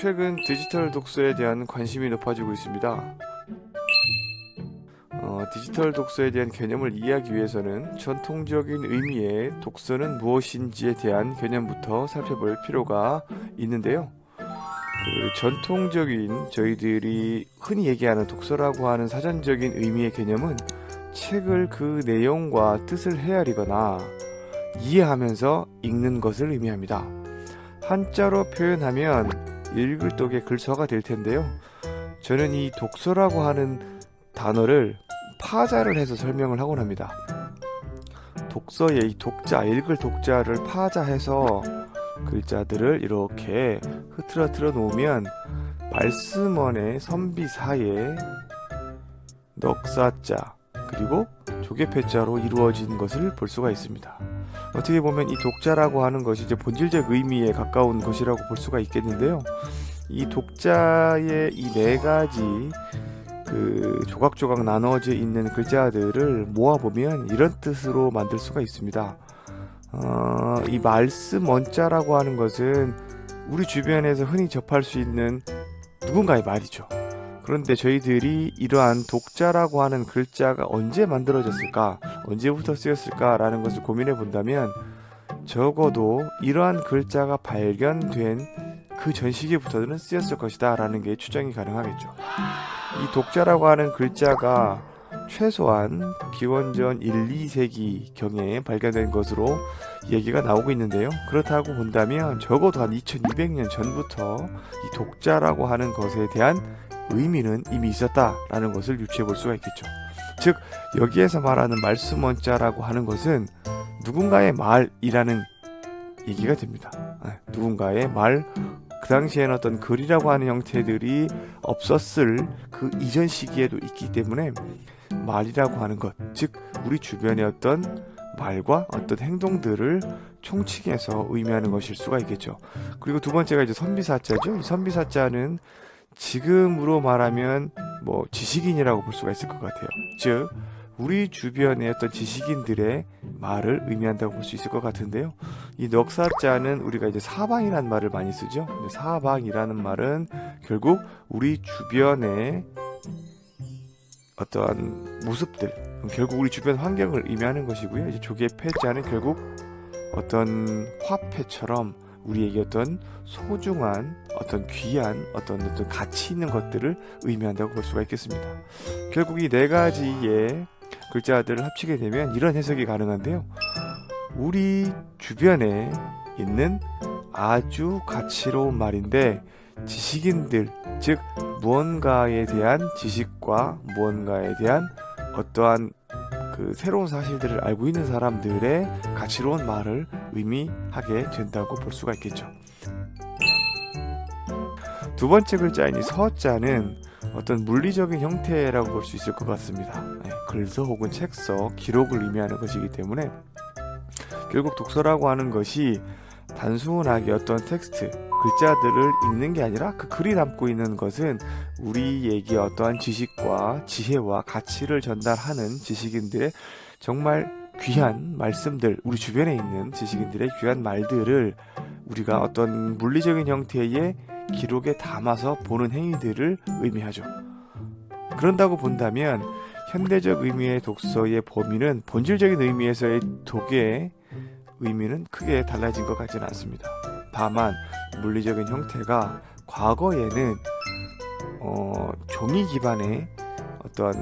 최근 디지털 독서에 대한 관심이 높아지고 있습니다. 디지털 독서에 대한 개념을 이해하기 위해서는 전통적인 의미의 독서는 무엇인지에 대한 개념부터 살펴볼 필요가 있는데요. 전통적인 저희들이 흔히 얘기하는 독서라고 하는 사전적인 의미의 개념은 책을 그 내용과 뜻을 헤아리거나 이해하면서 읽는 것을 의미합니다. 한자로 표현하면 읽을 독의 글서가 될 텐데요. 저는 이 독서라고 하는 단어를 파자를 해서 설명을 하곤 합니다. 독서의 이 독자, 읽을 독자를 파자해서 글자들을 이렇게 흐트러뜨려 놓으면 말씀원의 선비사에 넉사자 그리고 조개패자로 이루어진 것을 볼 수가 있습니다. 어떻게 보면 이 독자라고 하는 것이 이제 본질적 의미에 가까운 것이라고 볼 수가 있겠는데요. 이 독자의 이 네 가지 조각조각 나눠져 있는 글자들을 모아보면 이런 뜻으로 만들 수가 있습니다. 이 말씀 원자라고 하는 것은 우리 주변에서 흔히 접할 수 있는 누군가의 말이죠. 그런데 저희들이 이러한 독자라고 하는 글자가 언제 만들어졌을까, 언제부터 쓰였을까라는 것을 고민해 본다면 적어도 이러한 글자가 발견된 그 전 시기부터는 쓰였을 것이다 라는 게 추정이 가능하겠죠. 이 독자라고 하는 글자가 최소한 기원전 1, 2세기 경에 발견된 것으로 얘기가 나오고 있는데요. 그렇다고 본다면 적어도 한 2200년 전부터 이 독자라고 하는 것에 대한 의미는 이미 있었다라는 것을 유추해 볼 수가 있겠죠. 즉 여기에서 말하는 말씀원자라고 하는 것은 누군가의 말이라는 얘기가 됩니다. 누군가의 말, 그 당시에는 어떤 글이라고 하는 형태들이 없었을 그 이전 시기에도 있기 때문에 말이라고 하는 것, 즉 우리 주변의 어떤 말과 어떤 행동들을 총칭해서 의미하는 것일 수가 있겠죠. 그리고 두 번째가 이제 선비사자죠. 이 선비사자는 지금으로 말하면 지식인이라고 볼 수가 있을 것 같아요. 즉 우리 주변의 어떤 지식인들의 말을 의미한다고 볼 수 있을 것 같은데요. 이 넉사자는 우리가 이제 사방이라는 말을 많이 쓰죠. 사방이라는 말은 결국 우리 주변의 어떠한 모습들, 결국 우리 주변 환경을 의미하는 것이고요. 이제 조개패자는 결국 어떤 화폐처럼 우리에게 어떤 소중한, 어떤 귀한, 어떤 가치 있는 것들을 의미한다고 볼 수가 있겠습니다. 결국 이 네 가지의 글자들을 합치게 되면 이런 해석이 가능한데요. 우리 주변에 있는 아주 가치로운 말인데 지식인들, 즉 무언가에 대한 지식과 무언가에 대한 어떠한 새로운 사실들을 알고 있는 사람들의 가치로운 말을 의미하게 된다고 볼 수가 있겠죠. 두 번째 글자인 이 서자는 어떤 물리적인 형태라고 볼 수 있을 것 같습니다. 글서 혹은 책서, 기록을 의미하는 것이기 때문에 결국 독서라고 하는 것이 단순하게 어떤 텍스트, 글자들을 읽는 게 아니라 그 글이 담고 있는 것은 우리에게 어떠한 지식과 지혜와 가치를 전달하는 지식인들의 정말 귀한 말씀들, 우리 주변에 있는 지식인들의 귀한 말들을 우리가 어떤 물리적인 형태의 기록에 담아서 보는 행위들을 의미하죠. 그런다고 본다면 현대적 의미의 독서의 범위는 본질적인 의미에서의 독의 의미는 크게 달라진 것 같지는 않습니다. 다만 물리적인 형태가 과거에는 종이 기반의 어떤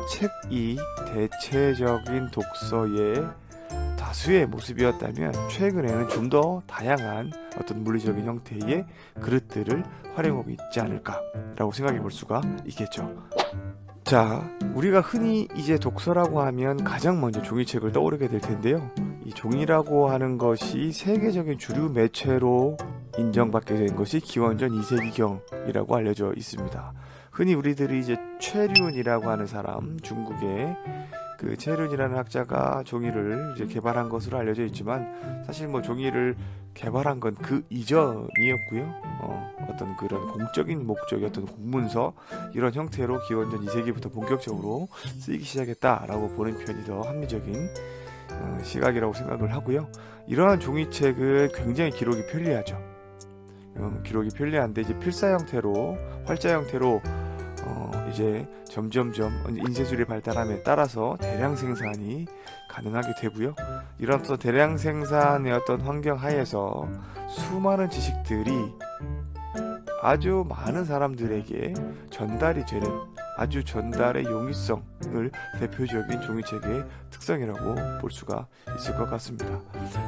책이 대체적인 독서의 다수의 모습이었다면 최근에는 좀 더 다양한 어떤 물리적인 형태의 그릇들을 활용하고 있지 않을까라고 생각해 볼 수가 있겠죠. 자, 우리가 흔히 이제 독서라고 하면 가장 먼저 종이책을 떠오르게 될 텐데요. 이 종이라고 하는 것이 세계적인 주류 매체로 인정받게 된 것이 기원전 2세기경이라고 알려져 있습니다. 흔히 우리들이 이제 최륜이라고 하는 사람, 중국의 최륜이라는 학자가 종이를 이제 개발한 것으로 알려져 있지만 사실 종이를 개발한 건 그 이전이었고요. 어떤 그런 공적인 목적의 어떤 공문서 이런 형태로 기원전 2세기부터 본격적으로 쓰이기 시작했다라고 보는 표현이 더 합리적인 시각이라고 생각을 하고요. 이러한 종이책은 굉장히 기록이 편리하죠. 기록이 편리한데 이제 필사 형태로 활자 형태로 이제 점점점 인쇄술이 발달함에 따라서 대량 생산이 가능하게 되고요. 이런 어떤 대량 생산의 어떤 환경 하에서 수많은 지식들이 아주 많은 사람들에게 전달이 되는 아주 전달의 용이성을 대표적인 종이책의 특성이라고 볼 수가 있을 것 같습니다.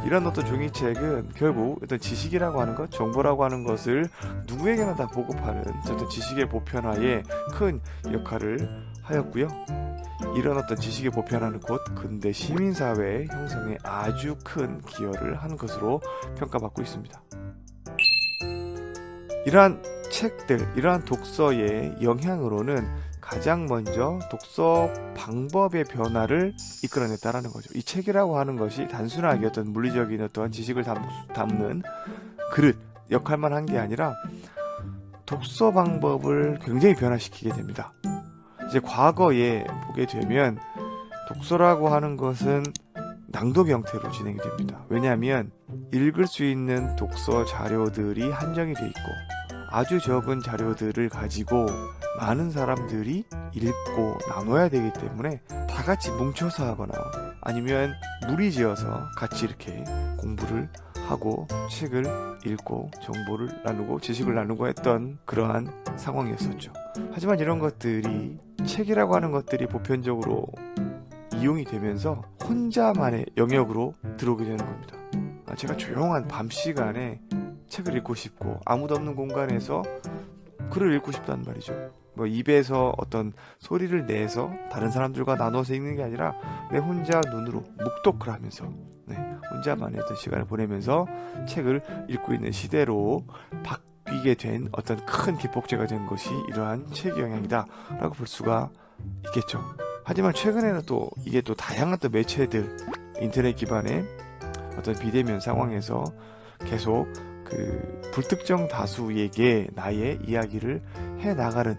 이런 어떤 종이책은 결국 어떤 지식이라고 하는 것, 정보라고 하는 것을 누구에게나 다 보급하는 어떤 지식의 보편화에 큰 역할을 하였고요. 이런 어떤 지식의 보편화는 곧 근대 시민사회 형성에 아주 큰 기여를 한 것으로 평가받고 있습니다. 이러한 책들, 이러한 독서의 영향으로는 가장 먼저 독서 방법의 변화를 이끌어냈다라는 거죠. 이 책이라고 하는 것이 단순하게 어떤 물리적인 어떤 지식을 담는 그릇 역할만 한 게 아니라 독서 방법을 굉장히 변화시키게 됩니다. 이제 과거에 보게 되면 독서라고 하는 것은 낭독 형태로 진행이 됩니다. 왜냐하면 읽을 수 있는 독서 자료들이 한정이 돼 있고 아주 적은 자료들을 가지고 많은 사람들이 읽고 나눠야 되기 때문에 다 같이 뭉쳐서 하거나 아니면 무리지어서 같이 이렇게 공부를 하고 책을 읽고 정보를 나누고 지식을 나누고 했던 그러한 상황이었었죠. 하지만 이런 것들이 책이라고 하는 것들이 보편적으로 이용이 되면서 혼자만의 영역으로 들어오게 되는 겁니다. 제가 조용한 밤 시간에 책을 읽고 싶고 아무도 없는 공간에서 글을 읽고 싶다는 말이죠. 입에서 어떤 소리를 내서 다른 사람들과 나눠서 읽는 게 아니라 내 혼자 눈으로 묵독을 하면서 혼자만의 어떤 시간을 보내면서 책을 읽고 있는 시대로 바뀌게 된 어떤 큰 기폭제가 된 것이 이러한 책의 영향이다 라고 볼 수가 있겠죠. 하지만 최근에는 또 이게 또 다양한 또 매체들 인터넷 기반의 어떤 비대면 상황에서 계속 그 불특정 다수에게 나의 이야기를 해 나가는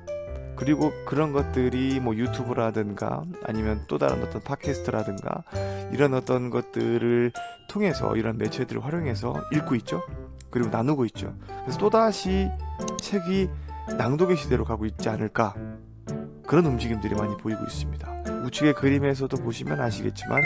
그리고 그런 것들이 유튜브라든가 아니면 또 다른 어떤 팟캐스트라든가 이런 어떤 것들을 통해서 이런 매체들을 활용해서 읽고 있죠. 그리고 나누고 있죠. 그래서 또다시 책이 낭독의 시대로 가고 있지 않을까 그런 움직임들이 많이 보이고 있습니다. 우측의 그림에서도 보시면 아시겠지만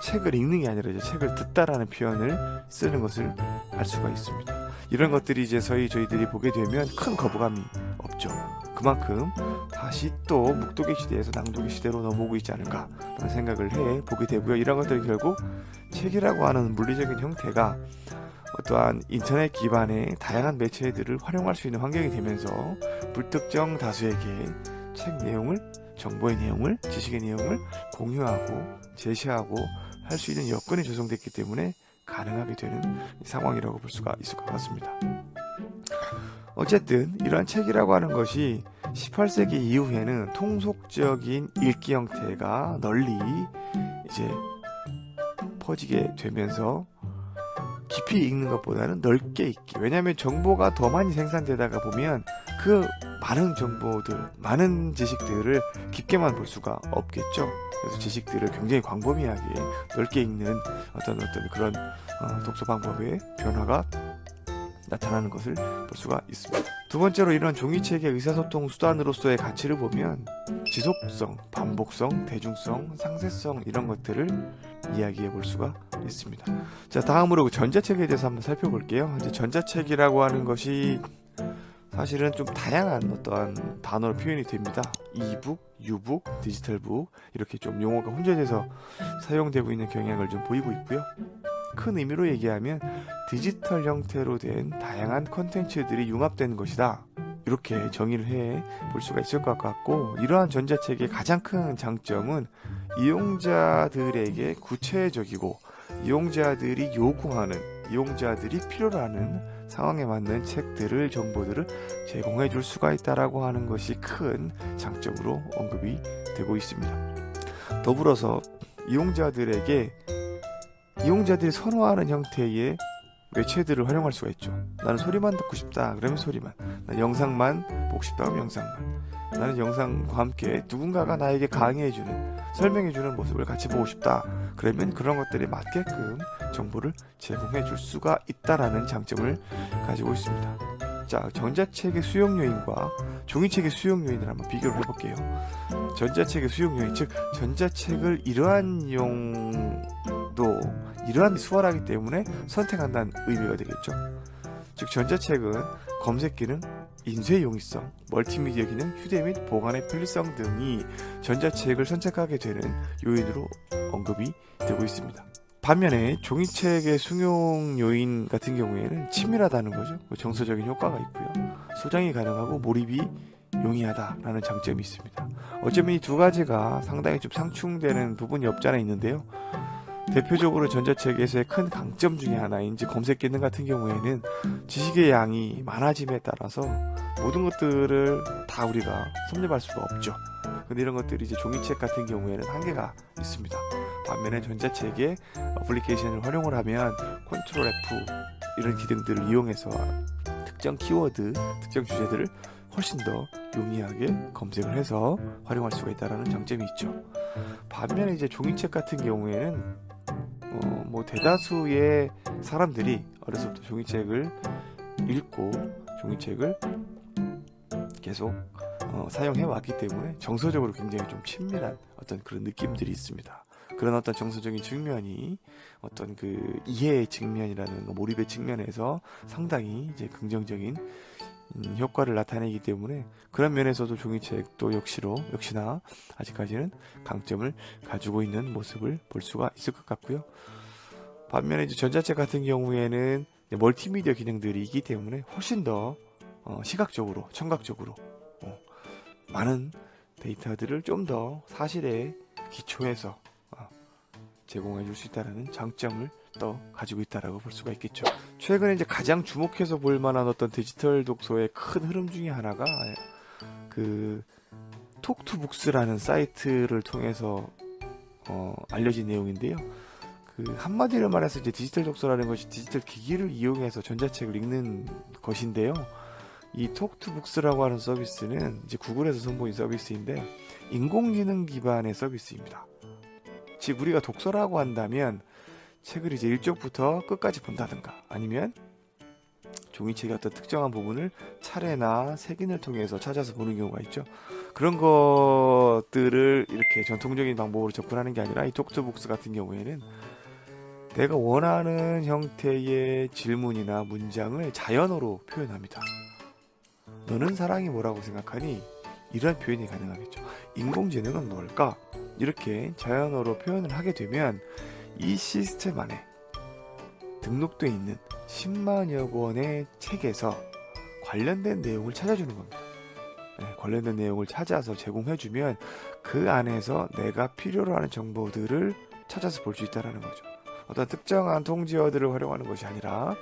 책을 읽는 게 아니라 이제 책을 듣다라는 표현을 쓰는 것을 알 수가 있습니다. 이런 것들이 이제 저희들이 보게 되면 큰 거부감이 없죠. 그만큼 다시 또 묵독의 시대에서 낭독의 시대로 넘어오고 있지 않을까 라는 생각을 해 보게 되고요. 이런 것들이 결국 책이라고 하는 물리적인 형태가 어떠한 인터넷 기반의 다양한 매체들을 활용할 수 있는 환경이 되면서 불특정 다수에게 책 내용을, 정보의 내용을, 지식의 내용을 공유하고 제시하고 할 수 있는 여건이 조성됐기 때문에 가능하게 되는 상황이라고 볼 수가 있을 것 같습니다. 어쨌든 이러한 책이라고 하는 것이 18세기 이후에는 통속적인 읽기 형태가 널리 이제 퍼지게 되면서 깊이 읽는 것보다는 넓게 읽기. 왜냐하면 정보가 더 많이 생산되다가 보면 그 많은 정보들, 많은 지식들을 깊게만 볼 수가 없겠죠. 그래서 지식들을 굉장히 광범위하게 넓게 읽는 어떤 그런 독서 방법의 변화가 나타나는 것을 볼 수가 있습니다. 두 번째로 이런 종이책의 의사소통 수단으로서의 가치를 보면 지속성, 반복성, 대중성, 상세성 이런 것들을 이야기해 볼 수가 있습니다. 자, 다음으로 전자책에 대해서 한번 살펴볼게요. 이제 전자책이라고 하는 것이 사실은 좀 다양한 어떠한 단어로 표현이 됩니다. 이북, 유북, 디지털북 이렇게 좀 용어가 혼재돼서 사용되고 있는 경향을 좀 보이고 있고요. 큰 의미로 얘기하면 디지털 형태로 된 다양한 컨텐츠들이 융합되는 것이다. 이렇게 정의를 해 볼 수가 있을 것 같고, 이러한 전자책의 가장 큰 장점은 이용자들에게 구체적이고 이용자들이 요구하는, 이용자들이 필요로 하는 상황에 맞는 책들을, 정보들을 제공해 줄 수가 있다라고 하는 것이 큰 장점으로 언급이 되고 있습니다. 더불어서 이용자들이 선호하는 형태의 매체들을 활용할 수가 있죠. 나는 소리만 듣고 싶다 그러면 소리만, 나는 영상만 보고 싶다 그러면 영상만, 나는 영상과 함께 누군가가 나에게 강의해주는, 설명해주는 모습을 같이 보고 싶다 그러면 그런 것들에 맞게끔 정보를 제공해 줄 수가 있다라는 장점을 가지고 있습니다. 자, 전자책의 수용 요인과 종이책의 수용 요인을 한번 비교를 해볼게요. 전자책의 수용 요인, 즉 전자책을 이러한 용도, 이러한 수월하기 때문에 선택한다는 의미가 되겠죠. 즉 전자책은 검색 기능, 인쇄 용이성, 멀티미디어 기능, 휴대 및 보관의 편리성 등이 전자책을 선택하게 되는 요인으로 언급이 되고 있습니다. 반면에 종이책의 수용 요인 같은 경우에는 친밀하다는 거죠. 정서적인 효과가 있고요. 소장이 가능하고 몰입이 용이하다라는 장점이 있습니다. 어쩌면 이 두 가지가 상당히 좀 상충되는 부분이 없지 않아 있는데요. 대표적으로 전자책에서의 큰 강점 중에 하나인 검색 기능 같은 경우에는 지식의 양이 많아짐에 따라서 모든 것들을 다 우리가 섭렵할 수가 없죠. 근데 이런 것들이 종이책 같은 경우에는 한계가 있습니다. 반면에 전자책의 어플리케이션을 활용을 하면 컨트롤 F 이런 기능들을 이용해서 특정 키워드, 특정 주제들을 훨씬 더 용이하게 검색을 해서 활용할 수가 있다는 장점이 있죠. 반면에 종이책 같은 경우에는 대다수의 사람들이 어려서부터 종이책을 읽고 종이책을 계속 사용해 왔기 때문에 정서적으로 굉장히 좀 친밀한 어떤 그런 느낌들이 있습니다. 그런 어떤 정서적인 측면이 어떤 그 이해의 측면이라는 몰입의 측면에서 상당히 긍정적인 효과를 나타내기 때문에 그런 면에서도 종이책도 역시나 아직까지는 강점을 가지고 있는 모습을 볼 수가 있을 것 같고요. 반면에 전자책 같은 경우에는 멀티미디어 기능들이 있기 때문에 훨씬 더 시각적으로, 청각적으로 많은 데이터들을 좀 더 사실에 기초해서 제공해 줄 수 있다는 장점을 또 가지고 있다라고 볼 수가 있겠죠. 최근에 가장 주목해서 볼 만한 어떤 디지털 독서의 큰 흐름 중에 하나가 그 톡투북스라는 사이트를 통해서 알려진 내용인데요. 그 한마디로 말해서 디지털 독서라는 것이 디지털 기기를 이용해서 전자책을 읽는 것인데요. 이 톡투북스라고 하는 서비스는 구글에서 선보인 서비스인데 인공지능 기반의 서비스입니다. 즉 우리가 독서라고 한다면 책을 1쪽부터 끝까지 본다든가 아니면 종이책의 어떤 특정한 부분을 차례나 색인을 통해서 찾아서 보는 경우가 있죠. 그런 것들을 이렇게 전통적인 방법으로 접근하는 게 아니라 이 톡투북스 같은 경우에는 내가 원하는 형태의 질문이나 문장을 자연어로 표현합니다. 너는 사랑이 뭐라고 생각하니? 이런 표현이 가능하겠죠. 인공지능은 뭘까? 이렇게 자연어로 표현을 하게 되면 이 시스템 안에 등록되어 있는 10만여 권의 책에서 관련된 내용을 찾아주는 겁니다. 관련된 내용을 찾아서 제공해주면 그 안에서 내가 필요로 하는 정보들을 찾아서 볼 수 있다는 거죠. 어떤 특정한 통지어들을 활용하는 것이 아니라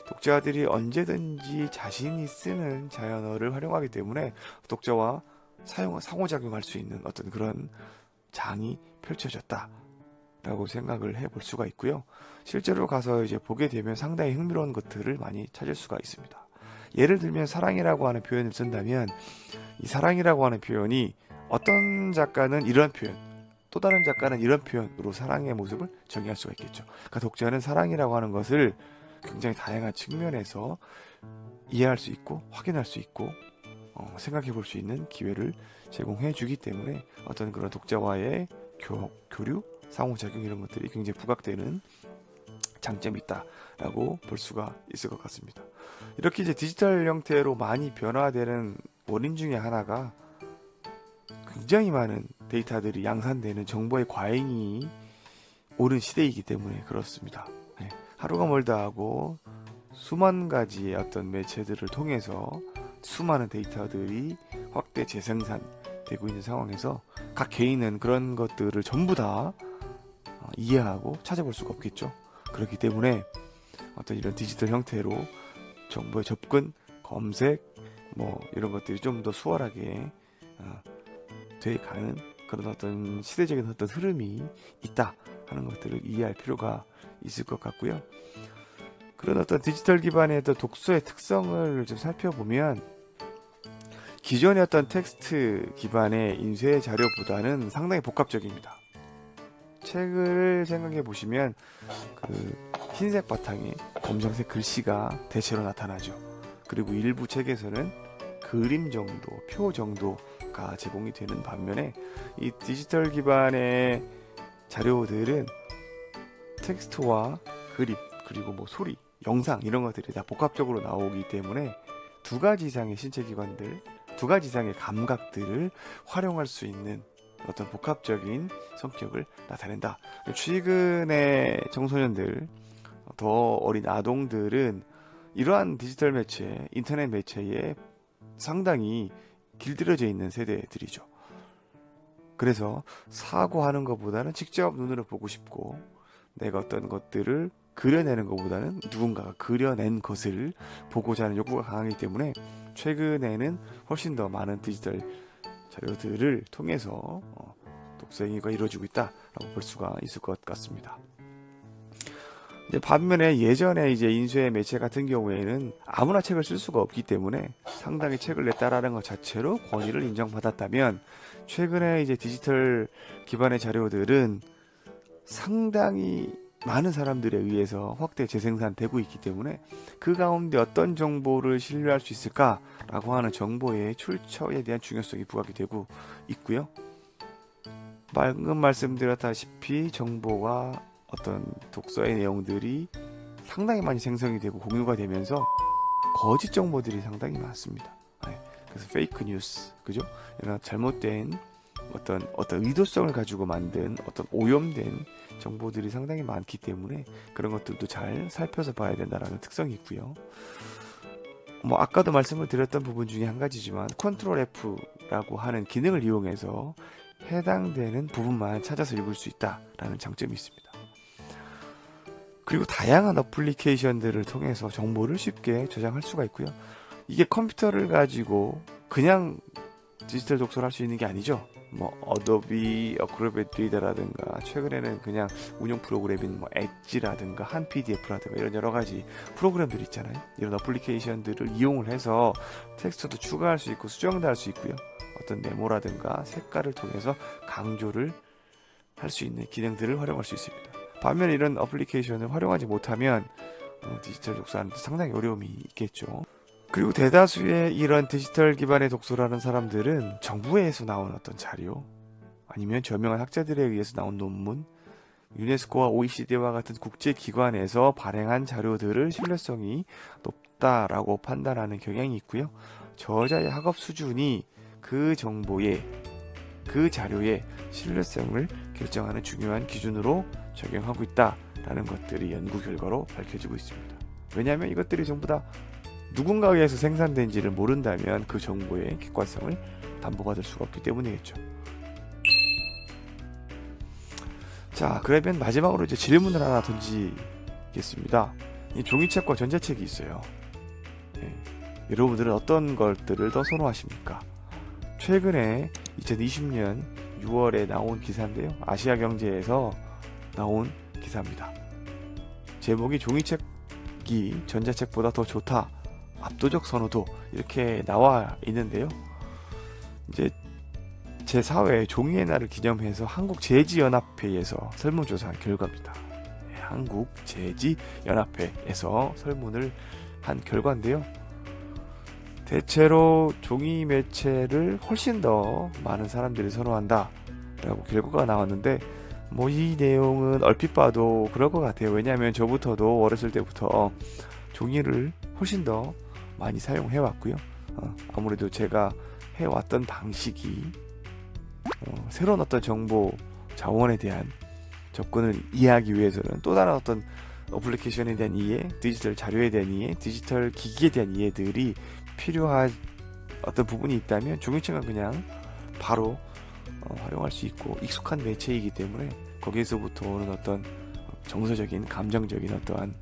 독자들이 언제든지 자신이 쓰는 자연어를 활용하기 때문에 독자와 상호작용할 수 있는 어떤 그런 장이 펼쳐졌다라고 생각을 해볼 수가 있고요. 실제로 가서 보게 되면 상당히 흥미로운 것들을 많이 찾을 수가 있습니다. 예를 들면 사랑이라고 하는 표현을 쓴다면 이 사랑이라고 하는 표현이 어떤 작가는 이런 표현, 또 다른 작가는 이런 표현으로 사랑의 모습을 정의할 수가 있겠죠. 그러니까 독자는 사랑이라고 하는 것을 굉장히 다양한 측면에서 이해할 수 있고 확인할 수 있고 생각해 볼 수 있는 기회를 제공해 주기 때문에 어떤 그런 독자와의 교류, 상호작용 이런 것들이 굉장히 부각되는 장점이 있다라고 볼 수가 있을 것 같습니다. 이렇게 디지털 형태로 많이 변화되는 원인 중에 하나가 굉장히 많은 데이터들이 양산되는 정보의 과잉이 오른 시대이기 때문에 그렇습니다. 하루가 멀다 하고 수만 가지의 어떤 매체들을 통해서 수많은 데이터들이 확대 재생산되고 있는 상황에서 각 개인은 그런 것들을 전부 다 이해하고 찾아볼 수가 없겠죠. 그렇기 때문에 어떤 이런 디지털 형태로 정보의 접근, 검색 이런 것들이 좀 더 수월하게 돼가는 그런 어떤 시대적인 어떤 흐름이 있다 하는 것들을 이해할 필요가 있을 것 같고요. 그런 어떤 디지털 기반의 어떤 독서의 특성을 좀 살펴보면 기존의 어떤 텍스트 기반의 인쇄 자료보다는 상당히 복합적입니다. 책을 생각해 보시면 그 흰색 바탕에 검정색 글씨가 대체로 나타나죠. 그리고 일부 책에서는 그림 정도, 표 정도가 제공이 되는 반면에 이 디지털 기반의 자료들은 텍스트와 그림, 그리고 뭐 소리, 영상 이런 것들이 다 복합적으로 나오기 때문에 두 가지 이상의 신체 기관들, 두 가지 이상의 감각들을 활용할 수 있는 어떤 복합적인 성격을 나타낸다. 최근에 청소년들, 더 어린 아동들은 이러한 디지털 매체, 인터넷 매체에 상당히 길들여져 있는 세대들이죠. 그래서 사고하는 것보다는 직접 눈으로 보고 싶고, 내가 어떤 것들을 그려내는 것보다는 누군가가 그려낸 것을 보고자 하는 욕구가 강하기 때문에 최근에는 훨씬 더 많은 디지털 자료들을 통해서 독서 행위가 이루어지고 있다라고 볼 수가 있을 것 같습니다. 이제 반면에 예전에 이제 인쇄 매체 같은 경우에는 아무나 책을 쓸 수가 없기 때문에 상당히 책을 냈다라는 것 자체로 권위를 인정받았다면, 최근에 이제 디지털 기반의 자료들은 상당히 많은 사람들에 의해서 확대 재생산되고 있기 때문에 그 가운데 어떤 정보를 신뢰할 수 있을까라고 하는 정보의 출처에 대한 중요성이 부각이 되고 있고요. 방금 말씀드렸다시피 정보가 어떤 독서의 내용들이 상당히 많이 생성이 되고 공유가 되면서 거짓 정보들이 상당히 많습니다. 그래서 페이크 뉴스, 그죠? 이런 잘못된 어떤 의도성을 가지고 만든 어떤 오염된 정보들이 상당히 많기 때문에 그런 것들도 잘 살펴서 봐야 된다는 특성이 있고요. 뭐 아까도 말씀을 드렸던 부분 중에 한 가지지만 컨트롤 F라고 하는 기능을 이용해서 해당되는 부분만 찾아서 읽을 수 있다라는 장점이 있습니다. 그리고 다양한 어플리케이션들을 통해서 정보를 쉽게 저장할 수가 있고요. 이게 컴퓨터를 가지고 그냥 디지털 독서를 할 수 있는 게 아니죠. 뭐 어도비 어크로벳 리더라든가, 최근에는 그냥 운영 프로그램인 뭐 엣지라든가 한 PDF라든가 이런 여러 가지 프로그램들이 있잖아요. 이런 어플리케이션들을 이용을 해서 텍스트도 추가할 수 있고 수정도 할 수 있고요. 어떤 네모라든가 색깔을 통해서 강조를 할 수 있는 기능들을 활용할 수 있습니다. 반면 이런 어플리케이션을 활용하지 못하면 디지털 독서하는 데 상당히 어려움이 있겠죠. 그리고 대다수의 이런 디지털 기반의 독서라는 사람들은 정부에서 나온 어떤 자료, 아니면 저명한 학자들에 의해서 나온 논문, 유네스코와 OECD와 같은 국제기관에서 발행한 자료들을 신뢰성이 높다라고 판단하는 경향이 있고요. 저자의 학업 수준이 그 정보의, 그 자료의 신뢰성을 결정하는 중요한 기준으로 적용하고 있다라는 것들이 연구 결과로 밝혀지고 있습니다. 왜냐하면 이것들이 전부 다 누군가에 의해서 생산된지를 모른다면 그 정보의 객관성을 담보받을 수가 없기 때문이겠죠. 자, 그러면 마지막으로 이제 질문을 하나 던지겠습니다. 이 종이책과 전자책이 있어요. 여러분들은 어떤 것들을 더 선호하십니까? 최근에 2020년 6월에 나온 기사인데요. 아시아경제에서 나온 기사입니다. 제목이 종이책이 전자책보다 더 좋다, 압도적 선호도, 이렇게 나와 있는데요. 이제 제4회 종이의 날을 기념해서 한국제지연합회에서 설문조사한 결과입니다. 한국제지연합회에서 설문을 한 결과인데요. 대체로 종이 매체를 훨씬 더 많은 사람들이 선호한다 라고 결과가 나왔는데, 뭐 이 내용은 얼핏 봐도 그럴 것 같아요. 왜냐하면 저부터도 어렸을 때부터 종이를 훨씬 더 많이 사용해 왔고요. 아무래도 제가 해왔던 방식이 새로운 어떤 정보 자원에 대한 접근을 이해하기 위해서는 또 다른 어떤 어플리케이션에 대한 이해, 디지털 자료에 대한 이해, 디지털 기기에 대한 이해들이 필요한 어떤 부분이 있다면 종이책은 그냥 바로 활용할 수 있고 익숙한 매체이기 때문에 거기에서부터 오는 어떤 정서적인, 감정적인 어떠한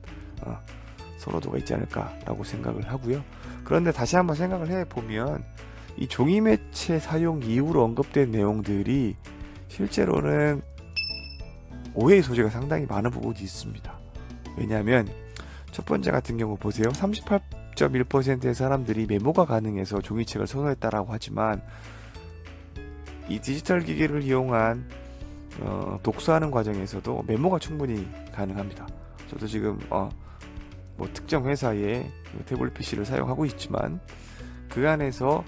선호도가 있지 않을까라고 생각을 하고요. 그런데 다시 한번 생각을 해보면 이 종이 매체 사용 이후로 언급된 내용들이 실제로는 오해의 소지가 상당히 많은 부분이 있습니다. 왜냐하면 첫 번째 같은 경우 보세요. 38.1%의 사람들이 메모가 가능해서 종이책을 선호했다라고 하지만 이 디지털 기기를 이용한 독서하는 과정에서도 메모가 충분히 가능합니다. 저도 지금 뭐 특정 회사의 태블릿 PC를 사용하고 있지만 그 안에서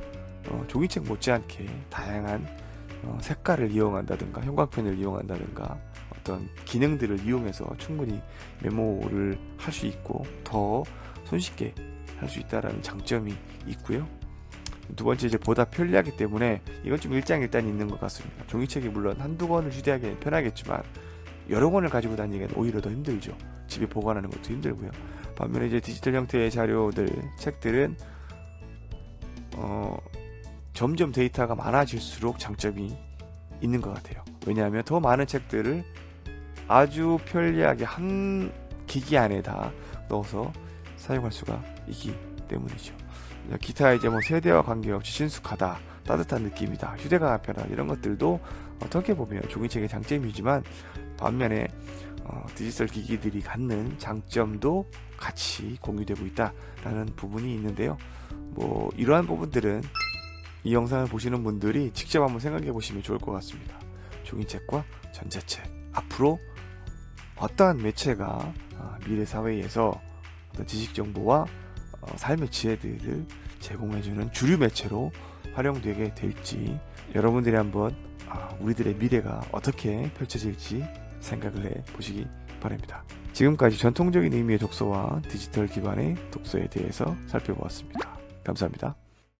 종이책 못지않게 다양한 색깔을 이용한다든가 형광펜을 이용한다든가 어떤 기능들을 이용해서 충분히 메모를 할 수 있고 더 손쉽게 할 수 있다라는 장점이 있고요. 두 번째, 이제 보다 편리하기 때문에 이건 좀 일장일단이 있는 것 같습니다. 종이책이 물론 한두 권을 휴대하기는 편하겠지만 여러 권을 가지고 다니기는 오히려 더 힘들죠. 집에 보관하는 것도 힘들고요. 반면에 이제 디지털 형태의 자료들, 책들은 점점 데이터가 많아질수록 장점이 있는 것 같아요. 왜냐하면 더 많은 책들을 아주 편리하게 한 기기 안에다 넣어서 사용할 수가 있기 때문이죠. 기타 이제 뭐 세대와 관계없이 친숙하다, 따뜻한 느낌이다, 휴대가 편하다, 이런 것들도 어떻게 보면 종이책의 장점이지만 반면에 디지털 기기들이 갖는 장점도 같이 공유되고 있다라는 부분이 있는데요. 뭐 이러한 부분들은 이 영상을 보시는 분들이 직접 한번 생각해 보시면 좋을 것 같습니다. 종이책과 전자책, 앞으로 어떠한 매체가 미래 사회에서 어떤 지식 정보와 삶의 지혜들을 제공해주는 주류 매체로 활용되게 될지, 여러분들이 한번 우리들의 미래가 어떻게 펼쳐질지 생각을 해 보시기 바랍니다. 지금까지 전통적인 의미의 독서와 디지털 기반의 독서에 대해서 살펴보았습니다. 감사합니다.